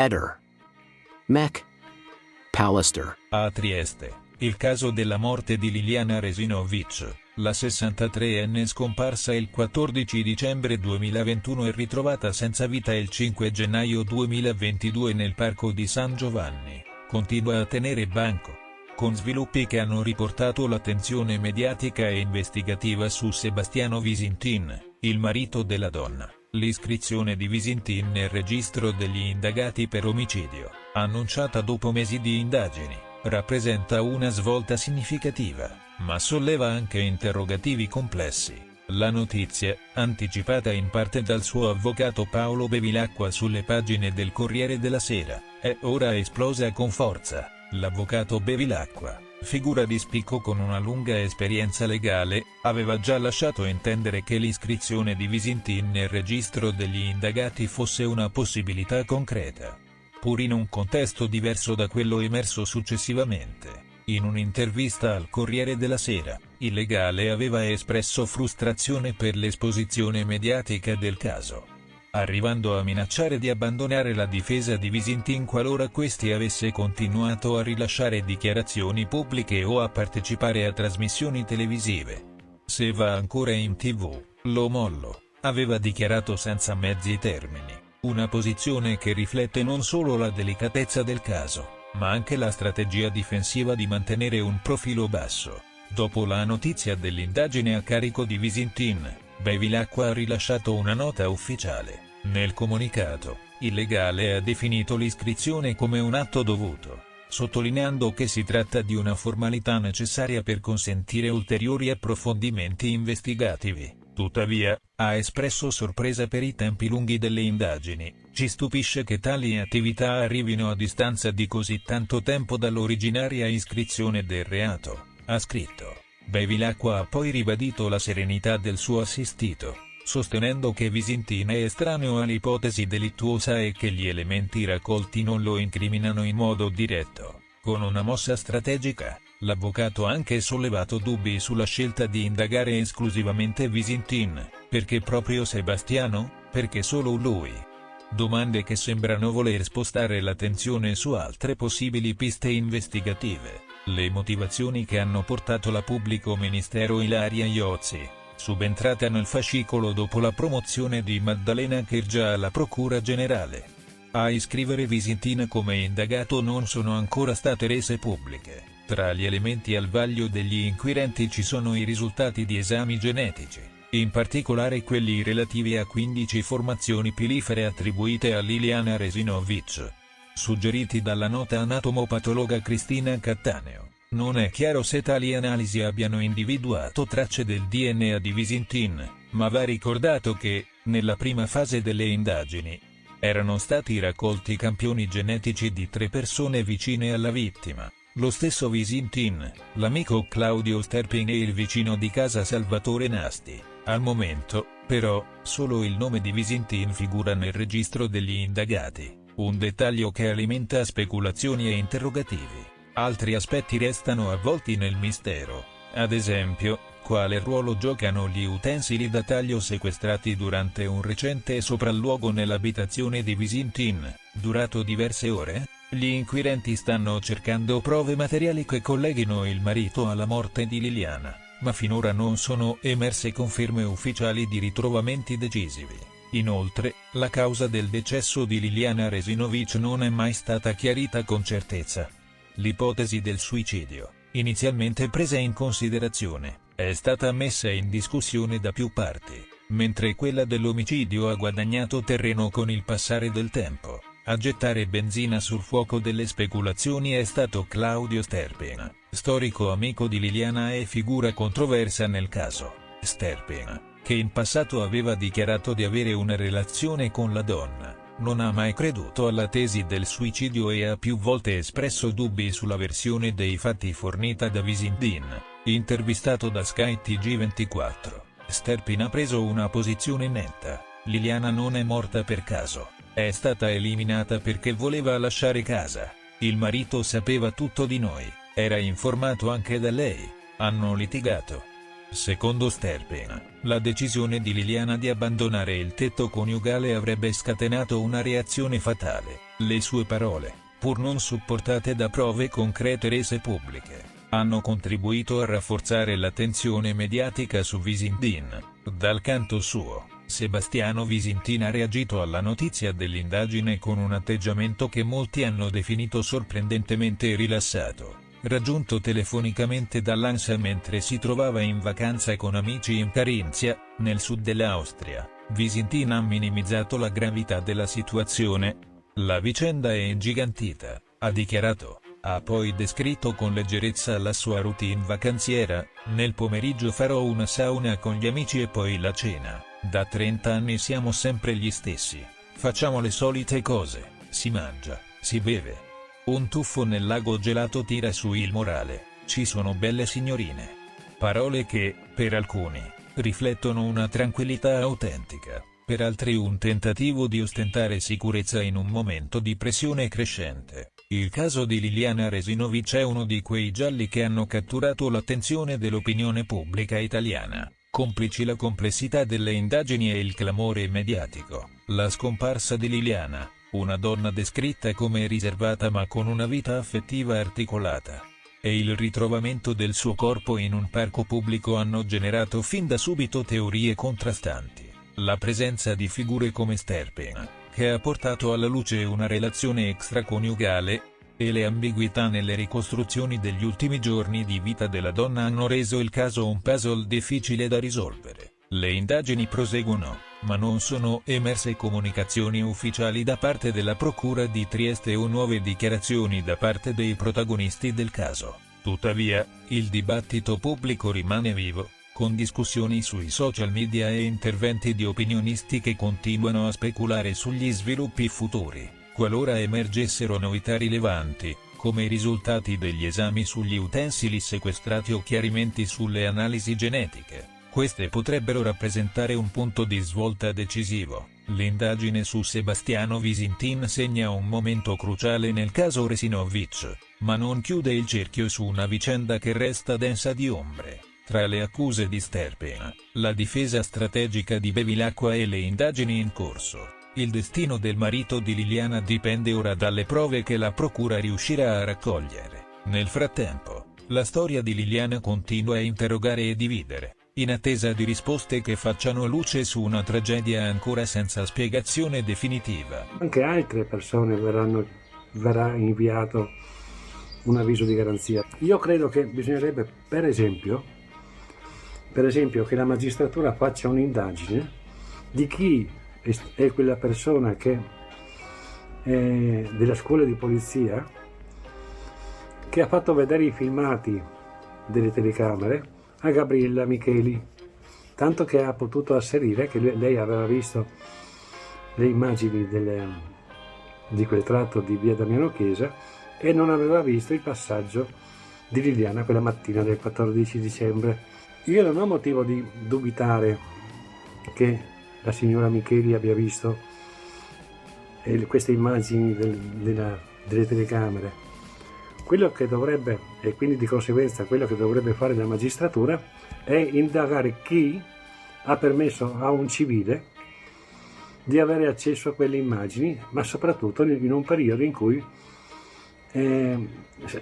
Eder. Mech. Pallister. A Trieste, il caso della morte di Liliana Resinovic, la 63enne scomparsa il 14 dicembre 2021 e ritrovata senza vita il 5 gennaio 2022 nel parco di San Giovanni, continua a tenere banco, con sviluppi che hanno riportato l'attenzione mediatica e investigativa su Sebastiano Visintin, il marito della donna. L'iscrizione di Visintin nel registro degli indagati per omicidio, annunciata dopo mesi di indagini, rappresenta una svolta significativa, ma solleva anche interrogativi complessi. La notizia, anticipata in parte dal suo avvocato Paolo Bevilacqua sulle pagine del Corriere della Sera, è ora esplosa con forza. L'avvocato Bevilacqua, figura di spicco con una lunga esperienza legale, aveva già lasciato intendere che l'iscrizione di Visintin nel registro degli indagati fosse una possibilità concreta, pur in un contesto diverso da quello emerso successivamente. In un'intervista al Corriere della Sera, il legale aveva espresso frustrazione per l'esposizione mediatica del caso, arrivando a minacciare di abbandonare la difesa di Visintin qualora questi avesse continuato a rilasciare dichiarazioni pubbliche o a partecipare a trasmissioni televisive. Se va ancora in TV, lo mollo, aveva dichiarato senza mezzi termini, una posizione che riflette non solo la delicatezza del caso, ma anche la strategia difensiva di mantenere un profilo basso. Dopo la notizia dell'indagine a carico di Visintin, Bevilacqua ha rilasciato una nota ufficiale. Nel comunicato, il legale ha definito l'iscrizione come un atto dovuto, sottolineando che si tratta di una formalità necessaria per consentire ulteriori approfondimenti investigativi. Tuttavia, ha espresso sorpresa per i tempi lunghi delle indagini. Ci stupisce che tali attività arrivino a distanza di così tanto tempo dall'originaria iscrizione del reato, ha scritto. Bevilacqua ha poi ribadito la serenità del suo assistito, sostenendo che Visintin è estraneo all'ipotesi delittuosa e che gli elementi raccolti non lo incriminano in modo diretto. Con una mossa strategica, l'avvocato ha anche sollevato dubbi sulla scelta di indagare esclusivamente Visintin. Perché proprio Sebastiano? Perché solo lui? Domande che sembrano voler spostare l'attenzione su altre possibili piste investigative. Le motivazioni che hanno portato la pubblico ministero Ilaria Iozzi, subentrata nel fascicolo dopo la promozione di Maddalena Chergia alla Procura Generale, a iscrivere Visintin come indagato non sono ancora state rese pubbliche. Tra gli elementi al vaglio degli inquirenti ci sono i risultati di esami genetici, in particolare quelli relativi a 15 formazioni pilifere attribuite a Liliana Resinovic, suggeriti dalla nota anatomopatologa Cristina Cattaneo. Non è chiaro se tali analisi abbiano individuato tracce del DNA di Visintin, ma va ricordato che, nella prima fase delle indagini, erano stati raccolti campioni genetici di 3 persone vicine alla vittima, lo stesso Visintin, l'amico Claudio Sterpin e il vicino di casa Salvatore Nasti. Al momento, però, solo il nome di Visintin figura nel registro degli indagati, un dettaglio che alimenta speculazioni e interrogativi. Altri aspetti restano avvolti nel mistero, ad esempio, quale ruolo giocano gli utensili da taglio sequestrati durante un recente sopralluogo nell'abitazione di Visintin, durato diverse ore? Gli inquirenti stanno cercando prove materiali che colleghino il marito alla morte di Liliana, ma finora non sono emerse conferme ufficiali di ritrovamenti decisivi. Inoltre, la causa del decesso di Liliana Resinovic non è mai stata chiarita con certezza. L'ipotesi del suicidio, inizialmente presa in considerazione, è stata messa in discussione da più parti, mentre quella dell'omicidio ha guadagnato terreno con il passare del tempo. A gettare benzina sul fuoco delle speculazioni è stato Claudio Sterpin, storico amico di Liliana e figura controversa nel caso. Sterpin, che in passato aveva dichiarato di avere una relazione con la donna, non ha mai creduto alla tesi del suicidio e ha più volte espresso dubbi sulla versione dei fatti fornita da Visintin. Intervistato da Sky TG24, Sterpin ha preso una posizione netta: Liliana non è morta per caso, è stata eliminata perché voleva lasciare casa. Il marito sapeva tutto di noi, era informato anche da lei, hanno litigato. Secondo Sterpen, la decisione di Liliana di abbandonare il tetto coniugale avrebbe scatenato una reazione fatale. Le sue parole, pur non supportate da prove concrete rese pubbliche, hanno contribuito a rafforzare l'attenzione mediatica su Visintin. Dal canto suo, Sebastiano Visintin ha reagito alla notizia dell'indagine con un atteggiamento che molti hanno definito sorprendentemente rilassato. Raggiunto telefonicamente dall'ANSA mentre si trovava in vacanza con amici in Carinzia, nel sud dell'Austria, Visintin ha minimizzato la gravità della situazione. La vicenda è ingigantita, ha dichiarato. Ha poi descritto con leggerezza la sua routine vacanziera: nel pomeriggio farò una sauna con gli amici e poi la cena. Da 30 anni siamo sempre gli stessi. Facciamo le solite cose, si mangia, si beve. Un tuffo nel lago gelato tira su il morale, ci sono belle signorine. Parole che, per alcuni, riflettono una tranquillità autentica, per altri un tentativo di ostentare sicurezza in un momento di pressione crescente. Il caso di Liliana Resinovic è uno di quei gialli che hanno catturato l'attenzione dell'opinione pubblica italiana. Complici la complessità delle indagini e il clamore mediatico, la scomparsa di Liliana, una donna descritta come riservata ma con una vita affettiva articolata, e il ritrovamento del suo corpo in un parco pubblico hanno generato fin da subito teorie contrastanti. La presenza di figure come Sterpen, che ha portato alla luce una relazione extraconiugale, e le ambiguità nelle ricostruzioni degli ultimi giorni di vita della donna hanno reso il caso un puzzle difficile da risolvere. Le indagini proseguono, ma non sono emerse comunicazioni ufficiali da parte della Procura di Trieste o nuove dichiarazioni da parte dei protagonisti del caso. Tuttavia, il dibattito pubblico rimane vivo, con discussioni sui social media e interventi di opinionisti che continuano a speculare sugli sviluppi futuri. Qualora emergessero novità rilevanti, come i risultati degli esami sugli utensili sequestrati o chiarimenti sulle analisi genetiche, queste potrebbero rappresentare un punto di svolta decisivo. L'indagine su Sebastiano Visintin segna un momento cruciale nel caso Resinovic, ma non chiude il cerchio su una vicenda che resta densa di ombre. Tra le accuse di Sterpen, la difesa strategica di Bevilacqua e le indagini in corso, il destino del marito di Liliana dipende ora dalle prove che la procura riuscirà a raccogliere. Nel frattempo, la storia di Liliana continua a interrogare e dividere, in attesa di risposte che facciano luce su una tragedia ancora senza spiegazione definitiva. Anche altre persone verrà inviato un avviso di garanzia. Io credo che bisognerebbe, per esempio, che la magistratura faccia un'indagine di chi è quella persona che della scuola di polizia che ha fatto vedere i filmati delle telecamere a Gabriella Micheli, tanto che ha potuto asserire che lei aveva visto le immagini di quel tratto di via Damiano Chiesa e non aveva visto il passaggio di Liliana quella mattina del 14 dicembre. Io non ho motivo di dubitare che la signora Micheli abbia visto queste immagini delle telecamere. Quello che dovrebbe, e quindi di conseguenza quello che dovrebbe fare la magistratura, è indagare chi ha permesso a un civile di avere accesso a quelle immagini, ma soprattutto in un periodo in cui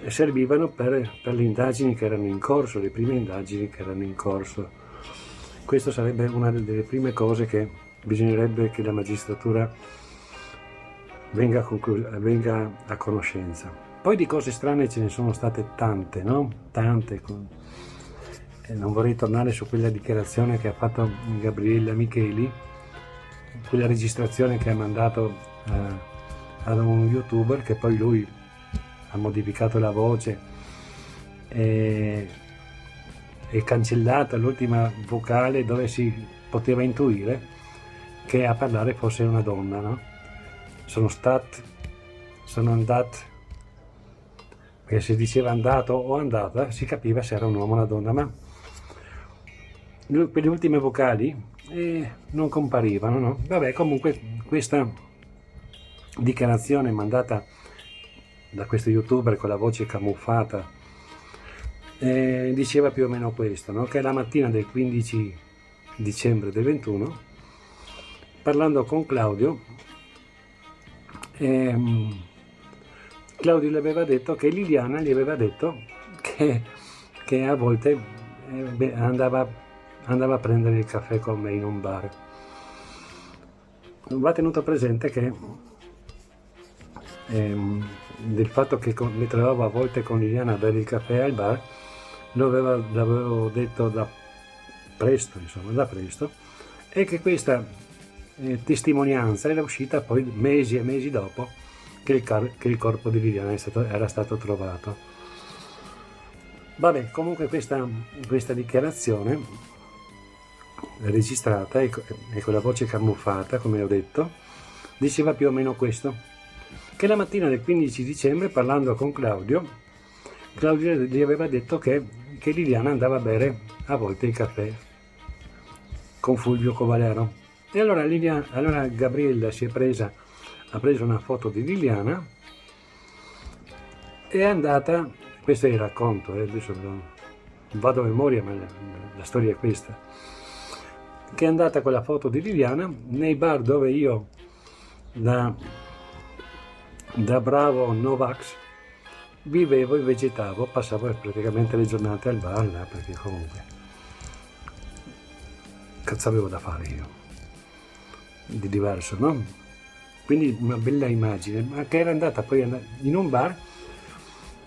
servivano per le indagini che erano in corso, le prime indagini che erano in corso. Questo sarebbe una delle prime cose che bisognerebbe che la magistratura venga a conoscenza. Poi di cose strane ce ne sono state tante, no? Tante. Non vorrei tornare su quella dichiarazione che ha fatto Gabriella Micheli, quella registrazione che ha mandato ad un youtuber, che poi lui ha modificato la voce e cancellata l'ultima vocale dove si poteva intuire che a parlare fosse una donna, no? Sono andato, perché se diceva andato o andata si capiva se era un uomo o una donna, ma per le ultime vocali non comparivano, no? Vabbè, comunque questa dichiarazione mandata da questo youtuber con la voce camuffata diceva più o meno questo, no? Che la mattina del 15 dicembre del 21, parlando con Claudio, Claudio le aveva detto che Liliana gli aveva detto che a volte andava a prendere il caffè con me in un bar. Va tenuto presente che del fatto che mi trovavo a volte con Liliana a bere il caffè al bar, l'avevo detto da presto, e che questa testimonianza era uscita poi mesi e mesi dopo che il corpo di Liliana era stato trovato. Vabbè, comunque questa dichiarazione registrata e con la voce camuffata, come ho detto, diceva più o meno questo, che la mattina del 15 dicembre, parlando con Claudio gli aveva detto che Liliana andava a bere a volte il caffè con Fulvio Covalero. E allora Gabriella ha preso una foto di Liliana e è andata, questo è il racconto, adesso non vado a memoria, ma la storia è questa, che è andata con la foto di Liliana nei bar dove io da bravo Novax vivevo e vegetavo, passavo praticamente le giornate al bar là, perché comunque cazzo avevo da fare io di diverso, no? Quindi una bella immagine, ma che era andata poi in un bar,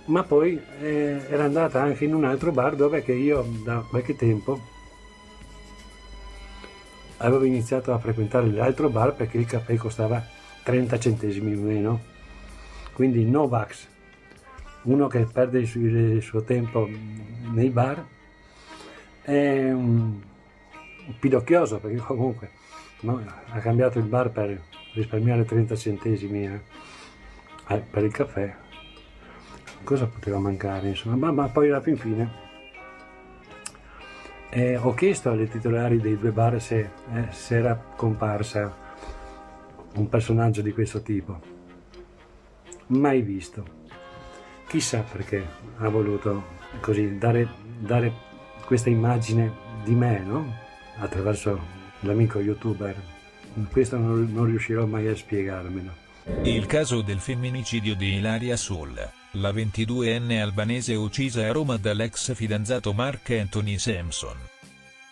ma poi era andata anche in un altro bar dove che io da qualche tempo avevo iniziato a frequentare l'altro bar perché il caffè costava 30 centesimi in meno. Quindi Novax, uno che perde il suo tempo nei bar, è un pidocchioso, perché comunque, no, ha cambiato il bar per risparmiare 30 centesimi per il caffè. Cosa poteva mancare, insomma, ma poi alla fin fine ho chiesto alle titolari dei due bar se era comparsa un personaggio di questo tipo. Mai visto. Chissà perché ha voluto così dare questa immagine di me, no? Attraverso l'amico youtuber. Questo non riuscirò mai a spiegarmelo. Il caso del femminicidio di Ilaria Soul, la 22enne albanese uccisa a Roma dall'ex fidanzato Mark Anthony Sampson,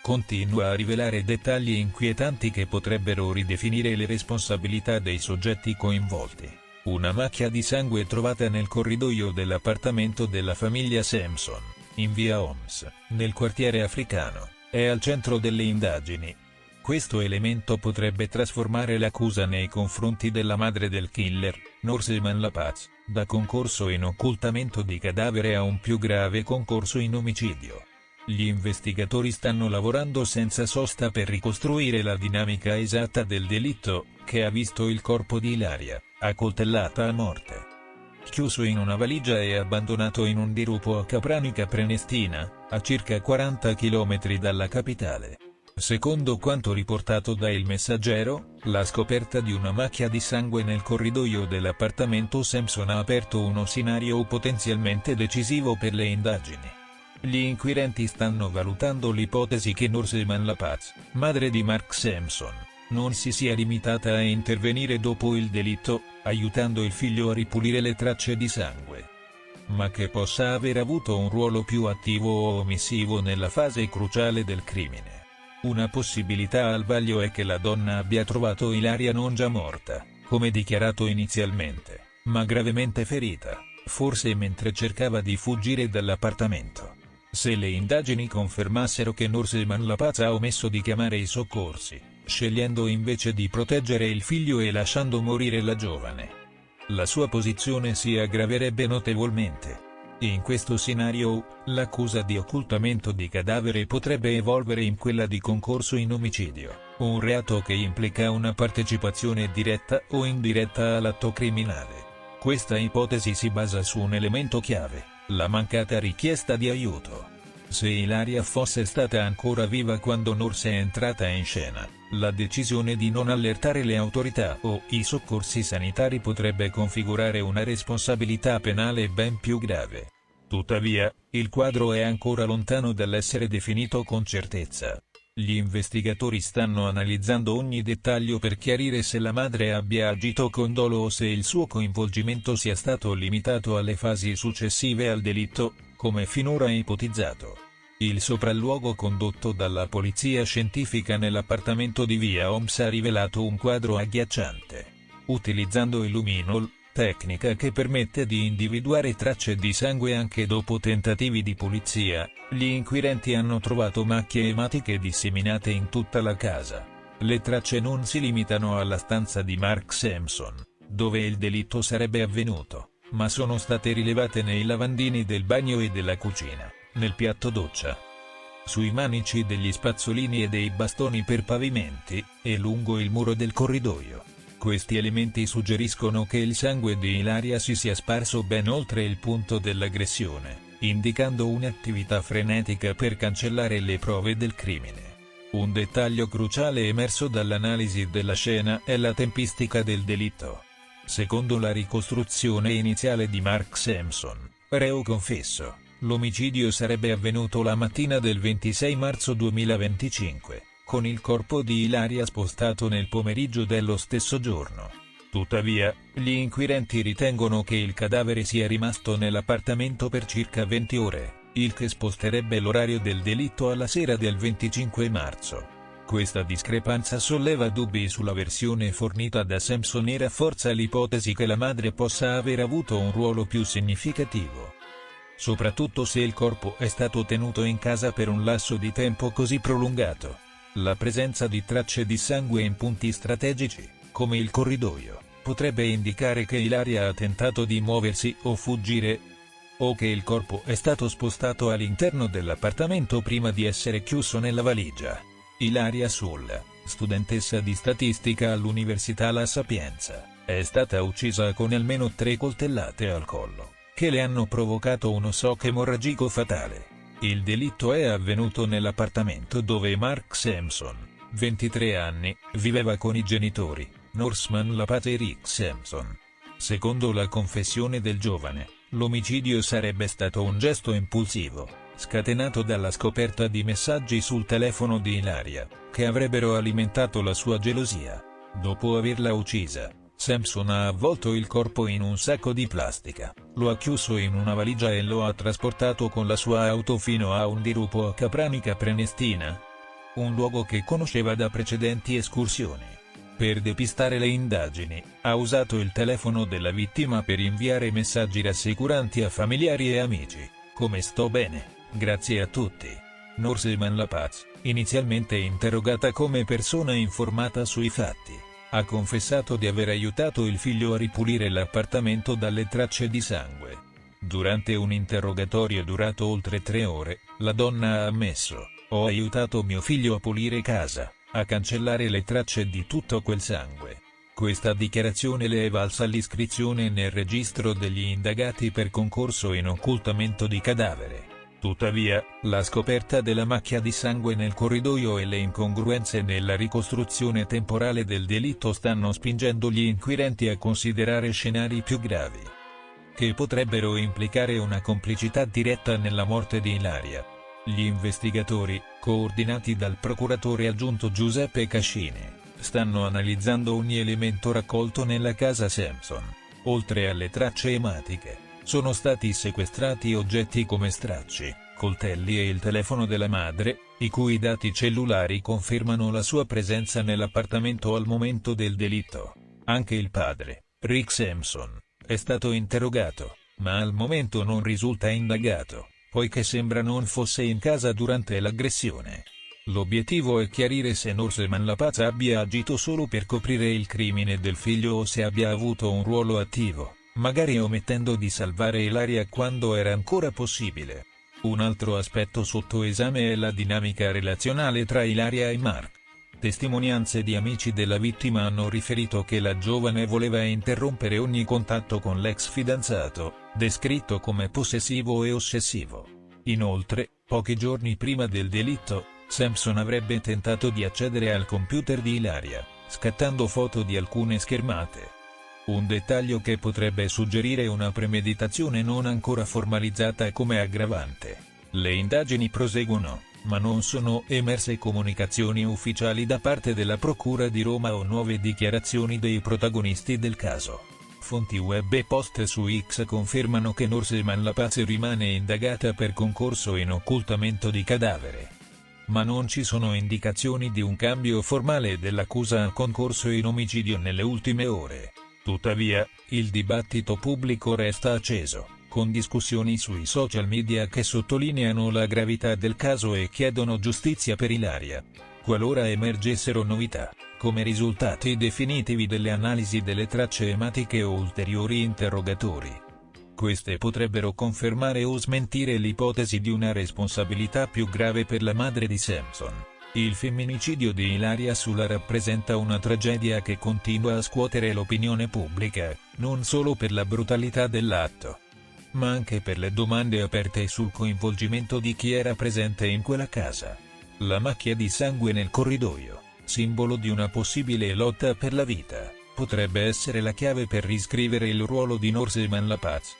continua a rivelare dettagli inquietanti che potrebbero ridefinire le responsabilità dei soggetti coinvolti. Una macchia di sangue trovata nel corridoio dell'appartamento della famiglia Sampson, in via Homs, nel quartiere africano, è al centro delle indagini. Questo elemento potrebbe trasformare l'accusa nei confronti della madre del killer, Norsema Lapaz, da concorso in occultamento di cadavere a un più grave concorso in omicidio. Gli investigatori stanno lavorando senza sosta per ricostruire la dinamica esatta del delitto, che ha visto il corpo di Ilaria, accoltellata a morte, chiuso in una valigia e abbandonato in un dirupo a Capranica Prenestina, a circa 40 km dalla capitale. Secondo quanto riportato da Il Messaggero, la scoperta di una macchia di sangue nel corridoio dell'appartamento Sampson ha aperto uno scenario potenzialmente decisivo per le indagini. Gli inquirenti stanno valutando l'ipotesi che Norsema Lapaz, madre di Mark Sampson, non si sia limitata a intervenire dopo il delitto, aiutando il figlio a ripulire le tracce di sangue, ma che possa aver avuto un ruolo più attivo o omissivo nella fase cruciale del crimine. Una possibilità al vaglio è che la donna abbia trovato Ilaria non già morta, come dichiarato inizialmente, ma gravemente ferita, forse mentre cercava di fuggire dall'appartamento. Se le indagini confermassero che Norsema Lapaz ha omesso di chiamare i soccorsi, scegliendo invece di proteggere il figlio e lasciando morire la giovane, la sua posizione si aggraverebbe notevolmente. In questo scenario, l'accusa di occultamento di cadavere potrebbe evolvere in quella di concorso in omicidio, un reato che implica una partecipazione diretta o indiretta all'atto criminale. Questa ipotesi si basa su un elemento chiave, la mancata richiesta di aiuto. Se Ilaria fosse stata ancora viva quando Nors è entrata in scena, la decisione di non allertare le autorità o i soccorsi sanitari potrebbe configurare una responsabilità penale ben più grave. Tuttavia, il quadro è ancora lontano dall'essere definito con certezza. Gli investigatori stanno analizzando ogni dettaglio per chiarire se la madre abbia agito con dolo o se il suo coinvolgimento sia stato limitato alle fasi successive al delitto, come finora ipotizzato. Il sopralluogo condotto dalla polizia scientifica nell'appartamento di via Homs ha rivelato un quadro agghiacciante. Utilizzando il luminol, tecnica che permette di individuare tracce di sangue anche dopo tentativi di pulizia, gli inquirenti hanno trovato macchie ematiche disseminate in tutta la casa. Le tracce non si limitano alla stanza di Mark Sampson, dove il delitto sarebbe avvenuto, ma sono state rilevate nei lavandini del bagno e della cucina, nel piatto doccia, sui manici degli spazzolini e dei bastoni per pavimenti, e lungo il muro del corridoio. Questi elementi suggeriscono che il sangue di Ilaria si sia sparso ben oltre il punto dell'aggressione, indicando un'attività frenetica per cancellare le prove del crimine. Un dettaglio cruciale emerso dall'analisi della scena è la tempistica del delitto. Secondo la ricostruzione iniziale di Mark Sampson, reo confesso, l'omicidio sarebbe avvenuto la mattina del 26 marzo 2025. Con il corpo di Ilaria spostato nel pomeriggio dello stesso giorno. Tuttavia, gli inquirenti ritengono che il cadavere sia rimasto nell'appartamento per circa 20 ore, il che sposterebbe l'orario del delitto alla sera del 25 marzo. Questa discrepanza solleva dubbi sulla versione fornita da Sampson e rafforza l'ipotesi che la madre possa aver avuto un ruolo più significativo. Soprattutto se il corpo è stato tenuto in casa per un lasso di tempo così prolungato. La presenza di tracce di sangue in punti strategici, come il corridoio, potrebbe indicare che Ilaria ha tentato di muoversi o fuggire, o che il corpo è stato spostato all'interno dell'appartamento prima di essere chiuso nella valigia. Ilaria Sull, studentessa di statistica all'Università La Sapienza, è stata uccisa con almeno 3 coltellate al collo, che le hanno provocato uno shock emorragico fatale. Il delitto è avvenuto nell'appartamento dove Mark Sampson, 23 anni, viveva con i genitori, Norseman Lapaz e Rick Sampson. Secondo la confessione del giovane, l'omicidio sarebbe stato un gesto impulsivo, scatenato dalla scoperta di messaggi sul telefono di Ilaria, che avrebbero alimentato la sua gelosia. Dopo averla uccisa, Sampson ha avvolto il corpo in un sacco di plastica, lo ha chiuso in una valigia e lo ha trasportato con la sua auto fino a un dirupo a Capranica Prenestina, un luogo che conosceva da precedenti escursioni. Per depistare le indagini, ha usato il telefono della vittima per inviare messaggi rassicuranti a familiari e amici, come "sto bene, grazie a tutti". Norseman Lapaz, inizialmente interrogata come persona informata sui fatti, ha confessato di aver aiutato il figlio a ripulire l'appartamento dalle tracce di sangue. Durante un interrogatorio durato oltre 3 ore, la donna ha ammesso: "Ho aiutato mio figlio a pulire casa, a cancellare le tracce di tutto quel sangue". Questa dichiarazione le è valsa l'iscrizione nel registro degli indagati per concorso in occultamento di cadavere. Tuttavia, la scoperta della macchia di sangue nel corridoio e le incongruenze nella ricostruzione temporale del delitto stanno spingendo gli inquirenti a considerare scenari più gravi, che potrebbero implicare una complicità diretta nella morte di Ilaria. Gli investigatori, coordinati dal procuratore aggiunto Giuseppe Cascini, stanno analizzando ogni elemento raccolto nella casa Sampson. Oltre alle tracce ematiche, sono stati sequestrati oggetti come stracci, coltelli e il telefono della madre, i cui dati cellulari confermano la sua presenza nell'appartamento al momento del delitto. Anche il padre, Rick Sampson, è stato interrogato, ma al momento non risulta indagato, poiché sembra non fosse in casa durante l'aggressione. L'obiettivo è chiarire se Norseman Lapaz abbia agito solo per coprire il crimine del figlio o se abbia avuto un ruolo attivo, magari omettendo di salvare Ilaria quando era ancora possibile. Un altro aspetto sotto esame è la dinamica relazionale tra Ilaria e Mark. Testimonianze di amici della vittima hanno riferito che la giovane voleva interrompere ogni contatto con l'ex fidanzato, descritto come possessivo e ossessivo. Inoltre, pochi giorni prima del delitto, Sampson avrebbe tentato di accedere al computer di Ilaria, scattando foto di alcune schermate. un dettaglio che potrebbe suggerire una premeditazione non ancora formalizzata come aggravante. Le indagini proseguono, ma non sono emerse comunicazioni ufficiali da parte della Procura di Roma o nuove dichiarazioni dei protagonisti del caso. Fonti web e post su X confermano che Norseman La Paz rimane indagata per concorso in occultamento di cadavere. Ma non ci sono indicazioni di un cambio formale dell'accusa a concorso in omicidio nelle ultime ore. Tuttavia, il dibattito pubblico resta acceso, con discussioni sui social media che sottolineano la gravità del caso e chiedono giustizia per Ilaria. Qualora emergessero novità, come risultati definitivi delle analisi delle tracce ematiche o ulteriori interrogatori, queste potrebbero confermare o smentire l'ipotesi di una responsabilità più grave per la madre di Samson. Il femminicidio di Ilaria Sula rappresenta una tragedia che continua a scuotere l'opinione pubblica, non solo per la brutalità dell'atto, ma anche per le domande aperte sul coinvolgimento di chi era presente in quella casa. La macchia di sangue nel corridoio, simbolo di una possibile lotta per la vita, potrebbe essere la chiave per riscrivere il ruolo di Norseman La Paz,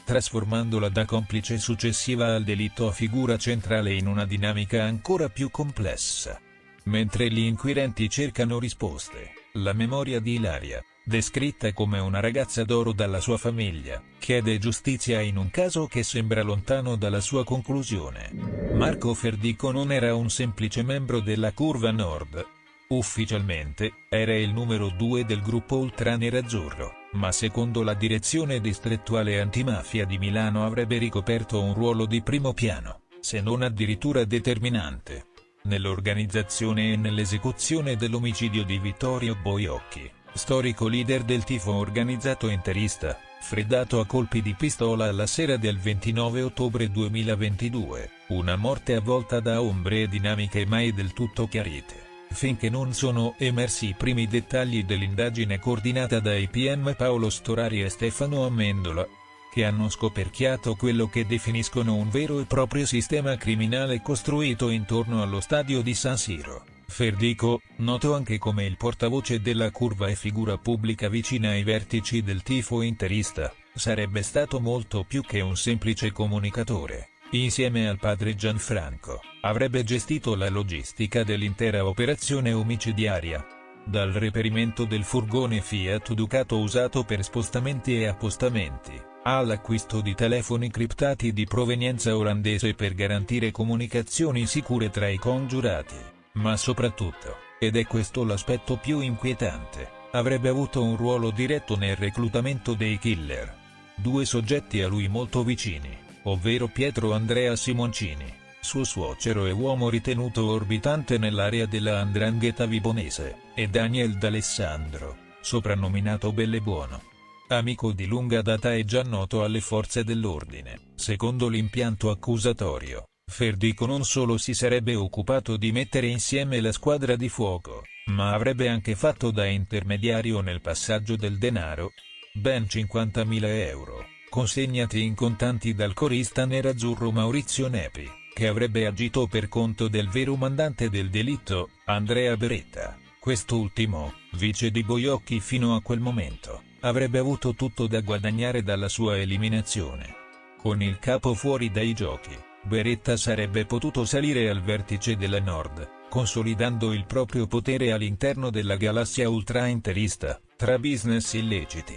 trasformandola da complice successiva al delitto a figura centrale in una dinamica ancora più complessa. Mentre gli inquirenti cercano risposte, la memoria di Ilaria, descritta come una ragazza d'oro dalla sua famiglia, chiede giustizia in un caso che sembra lontano dalla sua conclusione. Marco Ferdico non era un semplice membro della Curva Nord. Ufficialmente, era il numero 2 del gruppo ultranerazzurro, ma secondo la direzione distrettuale antimafia di Milano avrebbe ricoperto un ruolo di primo piano, se non addirittura determinante, nell'organizzazione e nell'esecuzione dell'omicidio di Vittorio Boiocchi, storico leader del tifo organizzato interista, freddato a colpi di pistola alla sera del 29 ottobre 2022, una morte avvolta da ombre e dinamiche mai del tutto chiarite, finché non sono emersi i primi dettagli dell'indagine coordinata dai PM Paolo Storari e Stefano Amendola, che hanno scoperchiato quello che definiscono un vero e proprio sistema criminale costruito intorno allo stadio di San Siro. Ferdico, noto anche come il portavoce della Curva e figura pubblica vicina ai vertici del tifo interista, sarebbe stato molto più che un semplice comunicatore. Insieme al padre Gianfranco, avrebbe gestito la logistica dell'intera operazione omicidiaria. Dal reperimento del furgone Fiat Ducato usato per spostamenti e appostamenti, all'acquisto di telefoni criptati di provenienza olandese per garantire comunicazioni sicure tra i congiurati. Ma soprattutto, ed è questo l'aspetto più inquietante, avrebbe avuto un ruolo diretto nel reclutamento dei killer. Due soggetti a lui molto vicini, ovvero Pietro Andrea Simoncini, suo suocero e uomo ritenuto orbitante nell'area della 'ndrangheta vibonese, e Daniel D'Alessandro, soprannominato Bellebuono, amico di lunga data e già noto alle forze dell'ordine. Secondo l'impianto accusatorio, Ferdico non solo si sarebbe occupato di mettere insieme la squadra di fuoco, ma avrebbe anche fatto da intermediario nel passaggio del denaro, ben 50.000 euro, consegnati in contanti dal corista nerazzurro Maurizio Nepi, che avrebbe agito per conto del vero mandante del delitto, Andrea Beretta. Quest'ultimo, vice di Boiocchi fino a quel momento, avrebbe avuto tutto da guadagnare dalla sua eliminazione. Con il capo fuori dai giochi, Beretta sarebbe potuto salire al vertice della Nord, consolidando il proprio potere all'interno della galassia ultra-interista, tra business illeciti,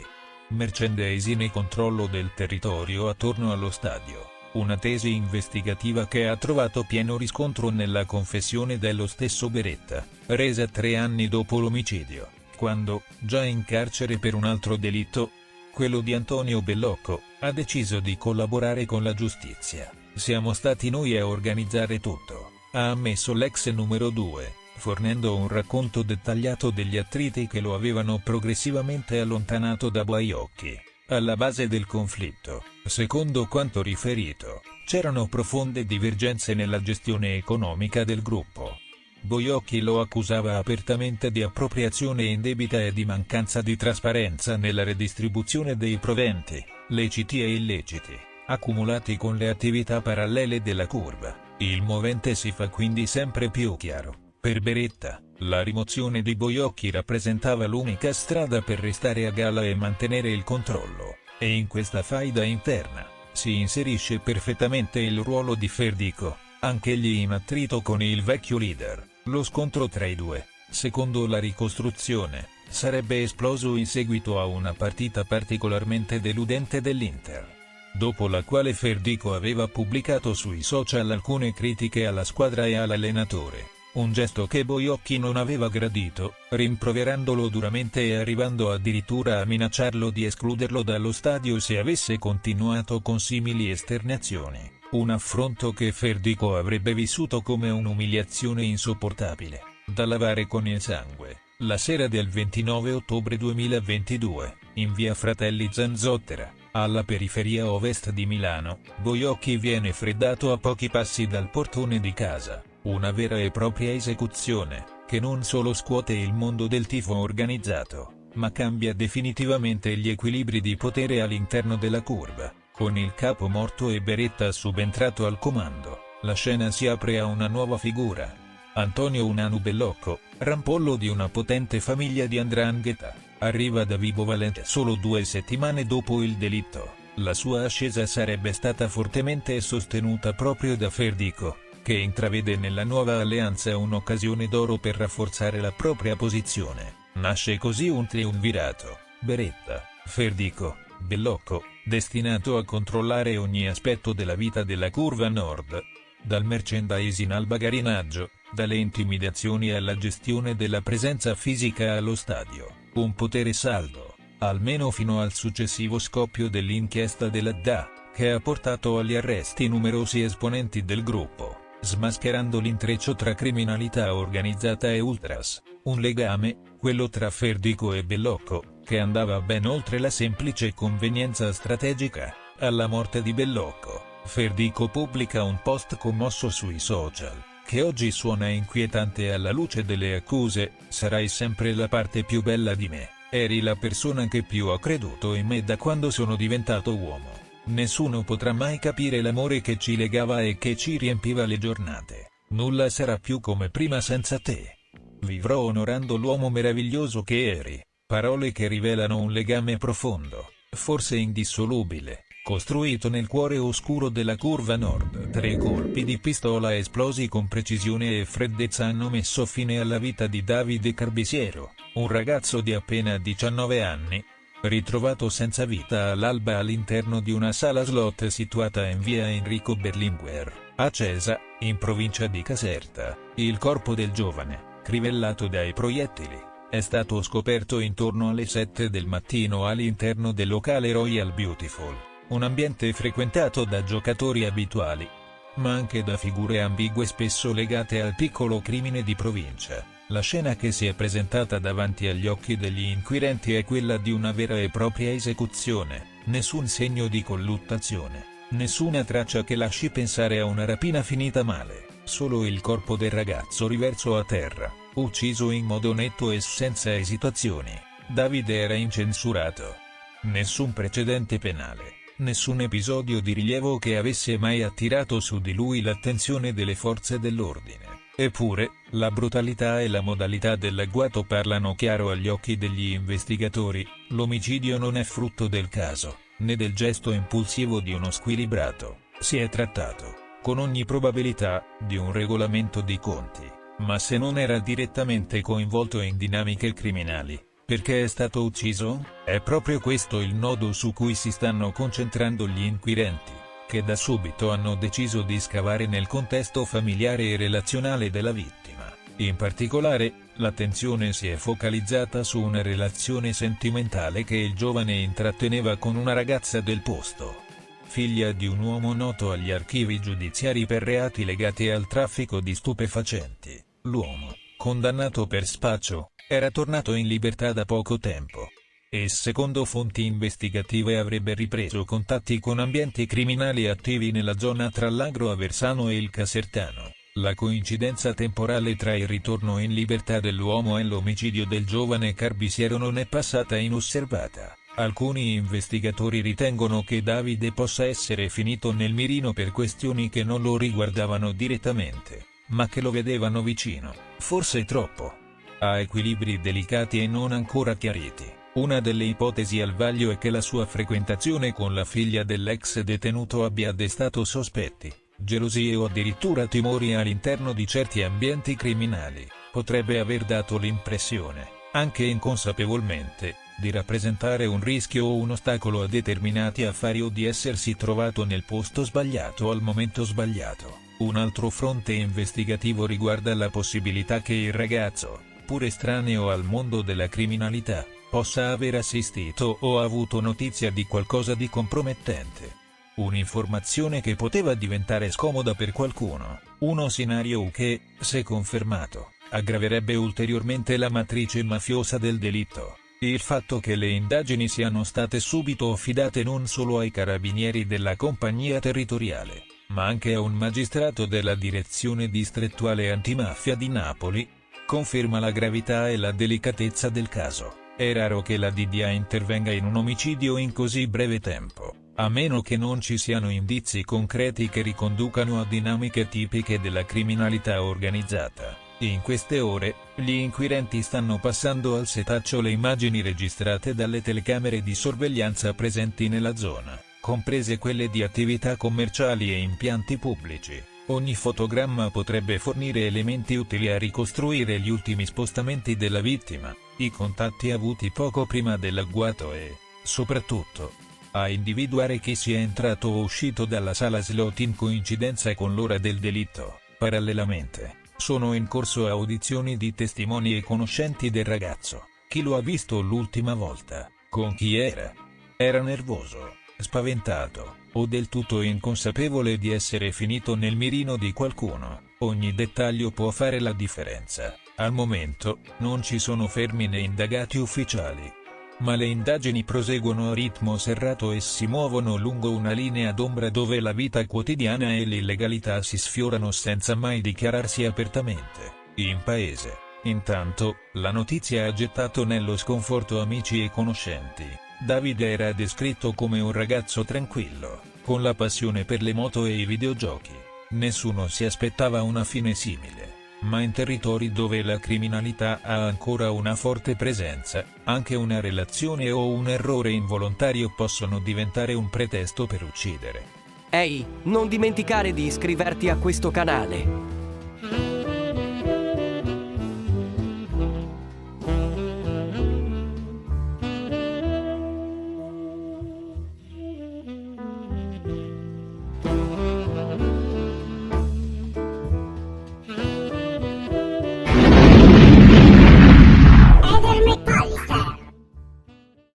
merchandising e controllo del territorio attorno allo stadio. Una tesi investigativa che ha trovato pieno riscontro nella confessione dello stesso Beretta, resa 3 anni dopo l'omicidio, quando, già in carcere per un altro delitto, quello di Antonio Bellocco, ha deciso di collaborare con la giustizia. Siamo stati noi a organizzare tutto, ha ammesso l'ex numero 2, fornendo un racconto dettagliato degli attriti che lo avevano progressivamente allontanato da Boiocchi. Alla base del conflitto, secondo quanto riferito, c'erano profonde divergenze nella gestione economica del gruppo. Boiocchi lo accusava apertamente di appropriazione indebita e di mancanza di trasparenza nella redistribuzione dei proventi, leciti e illeciti, accumulati con le attività parallele della Curva. Il movente si fa quindi sempre più chiaro. Per Beretta, La rimozione di Bojocchi rappresentava l'unica strada per restare a galla e mantenere il controllo, e in questa faida interna si inserisce perfettamente il ruolo di Ferdico, anch'egli in attrito con il vecchio leader. Lo scontro tra i due, secondo la ricostruzione, sarebbe esploso in seguito a una partita particolarmente deludente dell'Inter, dopo la quale Ferdico aveva pubblicato sui social alcune critiche alla squadra e all'allenatore, un gesto che Bojocchi non aveva gradito, rimproverandolo duramente e arrivando addirittura a minacciarlo di escluderlo dallo stadio se avesse continuato con simili esternazioni, un affronto che Ferdico avrebbe vissuto come un'umiliazione insopportabile, da lavare con il sangue. La sera del 29 ottobre 2022, in via Fratelli Zanzottera, alla periferia ovest di Milano, Bojocchi viene freddato a pochi passi dal portone di casa, una vera e propria esecuzione, che non solo scuote il mondo del tifo organizzato, ma cambia definitivamente gli equilibri di potere all'interno della curva. Con il capo morto e Beretta subentrato al comando, la scena si apre a una nuova figura. Antonio Unanu Bellocco, rampollo di una potente famiglia di 'ndrangheta, arriva da Vibo Valentia solo 2 settimane dopo il delitto. La sua ascesa sarebbe stata fortemente sostenuta proprio da Ferdico, che intravede nella nuova alleanza un'occasione d'oro per rafforzare la propria posizione. Nasce così un triumvirato: Beretta, Ferdico, Bellocco, destinato a controllare ogni aspetto della vita della curva nord. Dal merchandising al bagarinaggio, dalle intimidazioni alla gestione della presenza fisica allo stadio, un potere saldo, almeno fino al successivo scoppio dell'inchiesta della DA, che ha portato agli arresti numerosi esponenti del gruppo, smascherando l'intreccio tra criminalità organizzata e ultras, un legame, quello tra Ferdico e Bellocco, che andava ben oltre la semplice convenienza strategica. Alla morte di Bellocco, Ferdico pubblica un post commosso sui social, che oggi suona inquietante alla luce delle accuse: sarai sempre la parte più bella di me, eri la persona che più ho creduto in me da quando sono diventato uomo, nessuno potrà mai capire l'amore che ci legava e che ci riempiva le giornate, nulla sarà più come prima senza te. Vivrò onorando l'uomo meraviglioso che eri, parole che rivelano un legame profondo, forse indissolubile, costruito nel cuore oscuro della curva nord. 3 colpi di pistola esplosi con precisione e freddezza hanno messo fine alla vita di Davide Carbisiero, un ragazzo di appena 19 anni, ritrovato senza vita all'alba all'interno di una sala slot situata in via Enrico Berlinguer, a Cesa, in provincia di Caserta. Il corpo del giovane, crivellato dai proiettili, è stato scoperto intorno alle 7 del mattino all'interno del locale Royal Beautiful, un ambiente frequentato da giocatori abituali, ma anche da figure ambigue spesso legate al piccolo crimine di provincia. La scena che si è presentata davanti agli occhi degli inquirenti è quella di una vera e propria esecuzione, nessun segno di colluttazione, nessuna traccia che lasci pensare a una rapina finita male, solo il corpo del ragazzo riverso a terra, ucciso in modo netto e senza esitazioni. Davide era incensurato. Nessun precedente penale, nessun episodio di rilievo che avesse mai attirato su di lui l'attenzione delle forze dell'ordine. Eppure, la brutalità e la modalità dell'agguato parlano chiaro agli occhi degli investigatori. L'omicidio non è frutto del caso, né del gesto impulsivo di uno squilibrato. Si è trattato, con ogni probabilità, di un regolamento di conti. Ma se non era direttamente coinvolto in dinamiche criminali, perché è stato ucciso? È proprio questo il nodo su cui si stanno concentrando gli inquirenti, che da subito hanno deciso di scavare nel contesto familiare e relazionale della vittima. In particolare, l'attenzione si è focalizzata su una relazione sentimentale che il giovane intratteneva con una ragazza del posto, figlia di un uomo noto agli archivi giudiziari per reati legati al traffico di stupefacenti. L'uomo, condannato per spaccio, era tornato in libertà da poco tempo, e secondo fonti investigative avrebbe ripreso contatti con ambienti criminali attivi nella zona tra l'Agro Aversano e il Casertano. La coincidenza temporale tra il ritorno in libertà dell'uomo e l'omicidio del giovane Carbisiero non è passata inosservata. Alcuni investigatori ritengono che Davide possa essere finito nel mirino per questioni che non lo riguardavano direttamente, ma che lo vedevano vicino, forse troppo. ha equilibri delicati e non ancora chiariti. Una delle ipotesi al vaglio è che la sua frequentazione con la figlia dell'ex detenuto abbia destato sospetti, gelosie o addirittura timori all'interno di certi ambienti criminali. Potrebbe aver dato l'impressione, anche inconsapevolmente, di rappresentare un rischio o un ostacolo a determinati affari o di essersi trovato nel posto sbagliato al momento sbagliato. Un altro fronte investigativo riguarda la possibilità che il ragazzo, pur estraneo al mondo della criminalità, possa aver assistito o avuto notizia di qualcosa di compromettente. Un'informazione che poteva diventare scomoda per qualcuno, uno scenario che, se confermato, aggraverebbe ulteriormente la matrice mafiosa del delitto. Il fatto che le indagini siano state subito affidate non solo ai carabinieri della compagnia territoriale, ma anche a un magistrato della direzione distrettuale antimafia di Napoli, conferma la gravità e la delicatezza del caso. È raro che la DDA intervenga in un omicidio in così breve tempo, a meno che non ci siano indizi concreti che riconducano a dinamiche tipiche della criminalità organizzata. In queste ore, gli inquirenti stanno passando al setaccio le immagini registrate dalle telecamere di sorveglianza presenti nella zona, comprese quelle di attività commerciali e impianti pubblici. Ogni fotogramma potrebbe fornire elementi utili a ricostruire gli ultimi spostamenti della vittima, i contatti avuti poco prima dell'agguato e, soprattutto, a individuare chi sia entrato o uscito dalla sala slot in coincidenza con l'ora del delitto. Parallelamente, sono in corso audizioni di testimoni e conoscenti del ragazzo. Chi lo ha visto l'ultima volta? Con chi era? Era nervoso, spaventato, o del tutto inconsapevole di essere finito nel mirino di qualcuno? Ogni dettaglio può fare la differenza. Al momento, non ci sono fermi né indagati ufficiali. Ma le indagini proseguono a ritmo serrato e si muovono lungo una linea d'ombra dove la vita quotidiana e l'illegalità si sfiorano senza mai dichiararsi apertamente. In paese, intanto, la notizia ha gettato nello sconforto amici e conoscenti. Davide era descritto come un ragazzo tranquillo, con la passione per le moto e i videogiochi. Nessuno si aspettava una fine simile. Ma in territori dove la criminalità ha ancora una forte presenza, anche una relazione o un errore involontario possono diventare un pretesto per uccidere. Ehi, non dimenticare di iscriverti a questo canale.